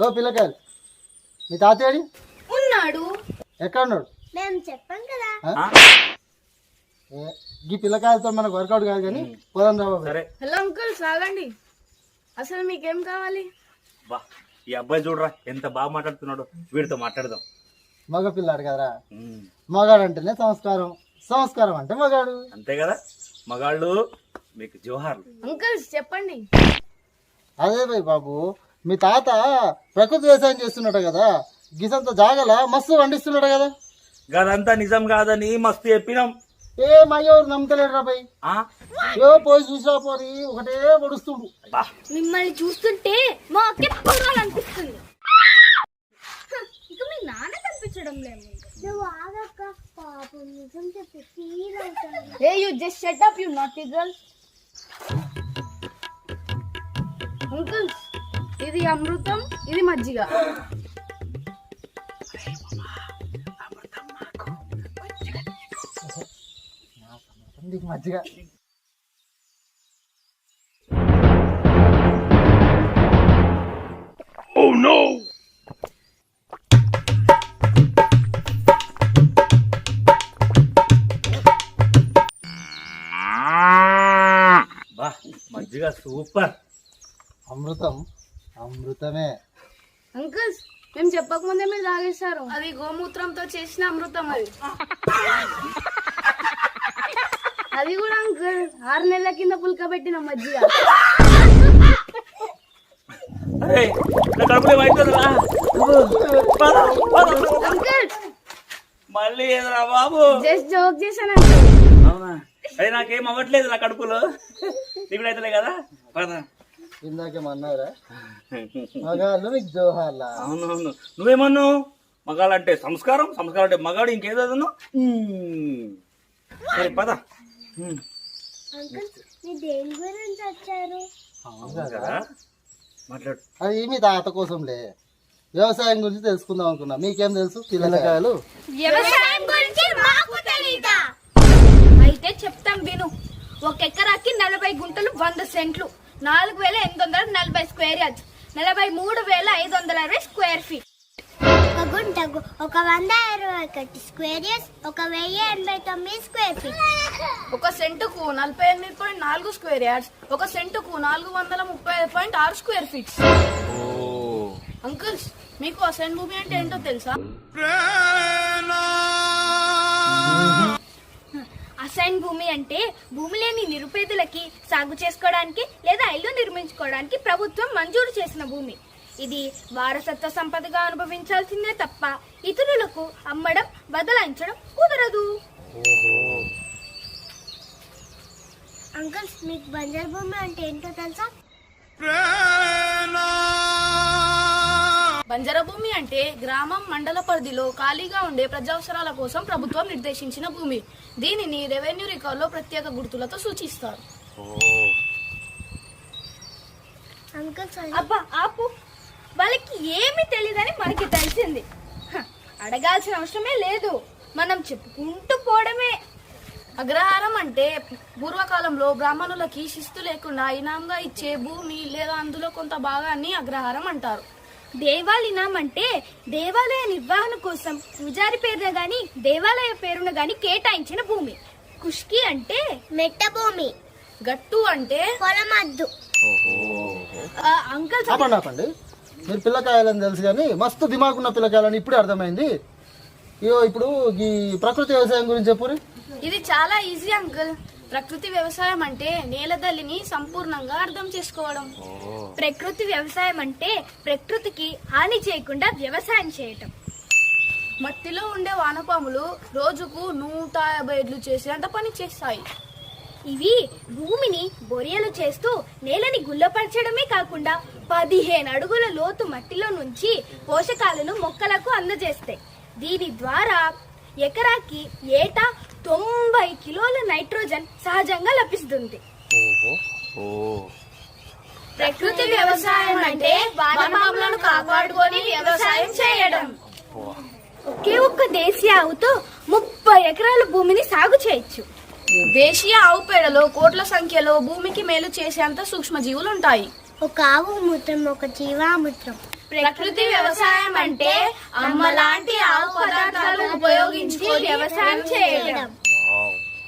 ఓ పిల్లకాయలు మీ తాతయ్యడి ఉన్నాడు. ఎక్కడ ఉన్నాడు? మేము చెప్పాం కదా. ఈ పిల్లకాయలతో మనకు వర్కౌట్ కాదు కానీ పోదాం రా బాబు. హలో అంకుల్ సాగండి. అసలు మీకేం కావాలి? బా ఈ అబ్బాయి చూడరా ఎంత బాగా మాట్లాడుతున్నాడు. వీడితో మాట్లాడదాం. మగ పిల్లాడు కదరా. మగాడు అంటేనే సంస్కారం, సంస్కారం అంటే మగాడు. అంతే కదా. మగాళ్ళు మీకు జోహార్లు. అంకుల్ చెప్పండి. అదే భయ్ బాబు, మీ తాత ప్రకృతి వ్యవసాయం చేస్తున్నాడు కదా, గిసంత జాగల మస్తు వండిస్తున్నాడు కదా. గదంతా నిజం కాదని మస్తు చెప్పినాం. ఏ మయ్యవరు నమ్మతలేడు రా భయ్. ఏ పోయి చూసా పోరి ఒకటే పొడుస్తుండు. మిమ్మల్ని చూస్తుంటే మా అక్క చూడాలనిపిస్తుంది. ఇక మీ నాన్న కనిపించడం లేదు. Hey, you just shut up, you naughty girl. Uncle, ఇది అమృతం, ఇది మజ్జిగ. మజ్జిగ బా మజ్జిగ సూపర్. అమృతం అమృతమే. అంకుల్స్ మేము చెప్పకముందే మీరు తాగేశారు. అది గోమూత్రంతో చేసిన అమృతం. అది కూడా అంకుల్ 6 నెలల కింద పుల్కబెట్టిన మజ్జిగ. అంకుల్ మళ్ళీ ఏదరా బాబు, జస్ట్ జోక్ చేశాను అంకుల్. అవునా? అది నాకేం అవ్వట్లేదు నా కడుపులో. నీకు అయితే కదా. ఇందాకేమన్నారా మగాళ్ళు మీకు జోహార్లా. అవునవును, నువ్వేమన్నావు? మగాళ్ళంటే సంస్కారం, సంస్కారం అంటే మగాడు. ఇంకేదో సరే పద. మాట్లాడు. అది మీ తాత కోసంలే, వ్యవసాయం గురించి తెలుసుకుందాం అనుకున్నా. మీకేం తెలుసు పిల్లకాయలు? వ్యవసాయం గురించి మాకు తెలీదా? అయితే చెప్తాం విను. 1 ఎకరాకి 40 గుంటలు 100 సెంట్లు, 4840 స్క్వేర్ యార్డ్స్, 43,520 స్క్వేర్ ఫీట్. ఒక గుంటకు 121 square yards, 1089 square feet. 1 సెంటుకు 48.4 square yards, 1 సెంటుకు 430.6 square feets. Uncles మీకు అసైన్ భూమి అంటే ఏంటో తెలుసా? అసైన్ భూమి అంటే భూమి లేని నిరుపేదలకి సాగు చేసుకోవడానికి లేదా ఇల్లు నిర్మించుకోవడానికి ప్రభుత్వం మంజూరు చేసిన భూమి. ఇది వారసత్వ సంపదగా అనుభవించాల్సిందే తప్ప ఇతరులకు అమ్మడం, బదలాయించడం కుదరదు. అంకుల్స్ మీకు బంజరు భూమి అంటే ఏంటో తెలుసా? బంజర భూమి అంటే గ్రామం, మండల పరిధిలో ఖాళీగా ఉండే ప్రజావసరాల కోసం ప్రభుత్వం నిర్దేశించిన భూమి. దీనిని రెవెన్యూ రికార్డులో ప్రత్యేక గుర్తులతో సూచిస్తారు. అబ్బా ఆపు, వాళ్ళకి ఏమీ తెలియదని మనకి తెలిసింది. అడగాల్సిన అవసరమే లేదు, మనం చెప్పుకుంటూ పోవడమే. అగ్రహారం అంటే పూర్వకాలంలో బ్రాహ్మణులకి శిస్తు లేకుండా ఇనాంగా ఇచ్చే భూమి లేదా అందులో కొంత భాగాన్ని అగ్రహారం అంటారు. దేవాలినం అంటే దేవాలయ నిర్వహణ కోసం పూజారి పేరున గాని దేవాలయ పేరున గాని కేటాయించిన భూమి. కుష్కి అంటే మెట్ట భూమి. గట్టు అంటే పొలమద్దు. అంకల్ ఆపండి. మీరు పిల్లకాయలని తెలుసు కానీ మస్తు దిమాగున్న పిల్లకాయలని ఇప్పుడే అర్థమైంది. ఇగో ఇప్పుడు ఈ ప్రకృతి వ్యవసాయం గురించి చెప్పురి. ఇది చాలా ఈజీ అంకుల్. ప్రకృతి వ్యవసాయం అంటే నేల తల్లిని సంపూర్ణంగా అర్థం చేసుకోవడం. ప్రకృతి వ్యవసాయం అంటే ప్రకృతికి హాని చేయకుండా వ్యవసాయం చేయటం. మట్టిలో ఉండే వానపాములు రోజుకు 150 చేసేంత పని చేస్తాయి. ఇవి భూమిని బొరియలు చేస్తూ నేలని గుల్లపరచడమే కాకుండా 15 అడుగుల లోతు మట్టిలో నుంచి పోషకాలను మొక్కలకు అందజేస్తాయి. దీని ద్వారా ఎకరాకి ఏటా 90 కిలోల నైట్రోజన్ సహజంగా లభిస్తుంది. ప్రకృతి వ్యవసాయం అంటే వానపాములను కాపాడుకొని వ్యవసాయం చేయడం. ఒకే ఒక్క దేశీయ ఆవుతో 30 ఎకరాల భూమిని సాగు చేయొచ్చు. దేశీయ ఆవు పేడలో కోట్ల సంఖ్యలో భూమికి మేలు చేసేంత సూక్ష్మజీవులు ఉంటాయి. ఒక ఆవు మూత్రం ఒక జీవామూత్రం ప్రకృతి వ్యవసాయం అంటే అమ్మ లాంటి ఆవు పదార్థాలు ఉపయోగించి వ్యవసాయం చేయడం.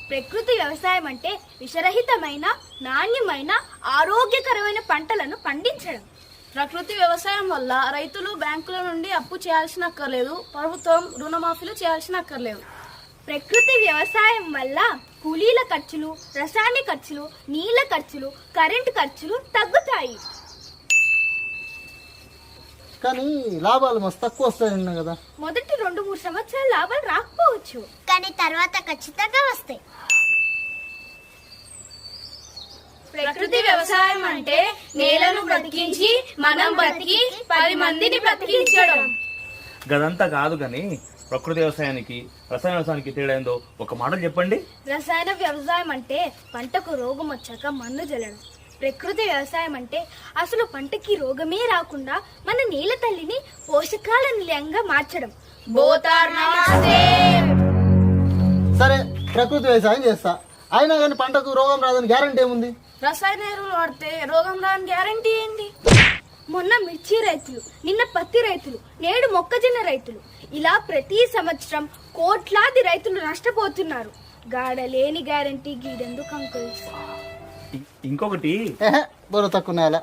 ప్రకృతి వ్యవసాయం అంటే విషరహితమైన, నాణ్యమైన, ఆరోగ్యకరమైన పంటలను పండించడం. ప్రకృతి వ్యవసాయం వల్ల రైతులు బ్యాంకుల నుండి అప్పు చేయాల్సిన అక్కర్లేదు, ప్రభుత్వం రుణమాఫీలు చేయాల్సిన అక్కర్లేదు. ప్రకృతి వ్యవసాయం వల్ల కూలీల ఖర్చులు, రసాయన ఖర్చులు, నీళ్ల ఖర్చులు, కరెంటు ఖర్చులు తగ్గుతాయి. కానీ లాభాలు మస్తు తక్కువ వస్తాయన్నా కదా. మొదటి 2-3 సంవత్సరాలు లాభాలు రాకపోవచ్చు, కానీ తర్వాత ఖచ్చితంగా వస్తాయి. ప్రకృతి వ్యవసాయం అంటే నేలను బ్రతికించి మనం బ్రతికి 10 మందిని బ్రతికించడం. గదంతా కాదు కానీ ప్రకృతి వ్యవసాయానికి రసాయన వ్యవసాయానికి తేడా ఏందో ఒక మాట చెప్పండి. రసాయన వ్యవసాయం అంటే పంటకు రోగం వచ్చాక మందు జల్లడం. ప్రకృతి వ్యవసాయం అంటే అసలు పంటకి రోగమే రాకుండా మన నేల తల్లిని పోషకాల నిలయంగా మార్చడం. సరే ప్రకృతి వ్యవసాయం చేస్తా, అయినా కానీ పంటకు రోగం రాదని గ్యారంటీ ఏముంది? రసాయన ఎరువులు వాడితే రోగం రాని గ్యారంటీ ఏంటి? మొన్న మిర్చి రైతులు, నిన్న పత్తి రైతులు, నేడు మొక్కజొన్న రైతులు, ఇలా ప్రతి సంవత్సరం కోట్లాది రైతులు నష్టపోతున్నారు. గాడలేని గ్యారంటీ గీడెందుకు అంకుల్? ఇంకొకటి బోర తక్కువ నేల.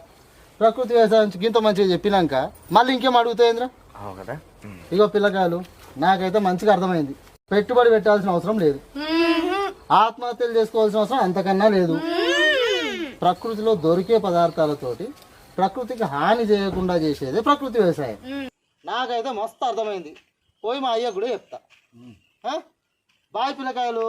ప్రకృతి వ్యవసాయం ఇంత మంచిగా చెప్పినాక మళ్ళీ ఇంకేం అడుగుతాయింద్రా? కదా. ఇగో పిల్లకాయలు, నాకైతే మంచిగా అర్థమైంది. పెట్టుబడి పెట్టాల్సిన అవసరం లేదు, ఆత్మహత్యలు చేసుకోవాల్సిన అవసరం అంతకన్నా లేదు. ప్రకృతిలో దొరికే పదార్థాలతోటి ప్రకృతికి హాని చేయకుండా చేసేదే ప్రకృతి వ్యవసాయం. నాకైతే మస్తు అర్థమైంది. పోయి మా అయ్య కూడా చెప్తా. బాయ్ పిల్లకాయలు.